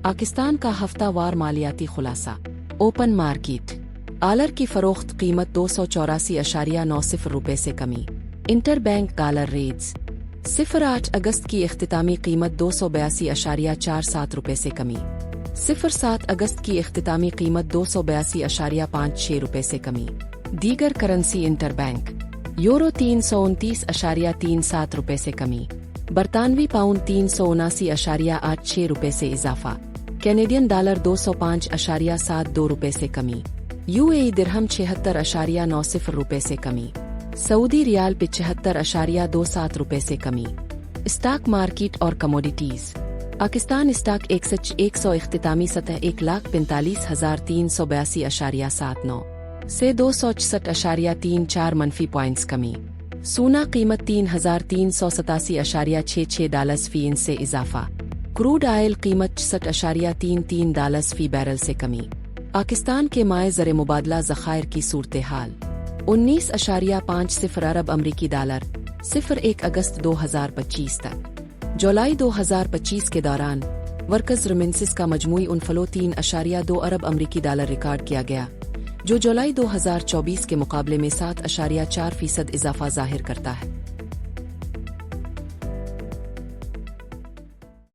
پاکستان کا ہفتہ وار مالیاتی خلاصہ۔ اوپن مارکیٹ ڈالر کی فروخت قیمت 284.90 روپے سے کمی۔ انٹر بینک ڈالر ریٹس 08 اگست کی اختتامی قیمت 282.47 روپے سے کمی۔ 07 اگست کی اختتامی قیمت 282.56 روپے سے کمی۔ دیگر کرنسی انٹر بینک یورو 329.37 روپے سے کمی۔ برطانوی پاؤنڈ 379.86 روپے سے اضافہ۔ کینیڈین ڈالر 205.72 روپے سے کمی۔ UAE درہم 76.90 روپے سے کمی۔ سعودی ریال 75.27 روپے سے کمی۔ اسٹاک مارکیٹ اور کموڈیٹیز۔ پاکستان اسٹاک ایکسچینج 100 اختتامی سطح 1,45,382.79 سے 264.34 منفی پوائنٹس کمی۔ سونا قیمت $3,387.66 فی انچ سے اضافہ۔ کروڈ آئل قیمت $60.33 فی بیرل سے کمی۔ پاکستان کے مائع زر مبادلہ ذخائر کی صورتحال 19.50 ارب امریکی ڈالر 01 اگست 2025 تک۔ جولائی 2025 کے دوران ورکرز ریمنسز کا مجموعی انفلو 3.2 ارب امریکی ڈالر ریکارڈ کیا گیا، جو جولائی 2024 کے مقابلے میں 7.4% اضافہ ظاہر کرتا ہے۔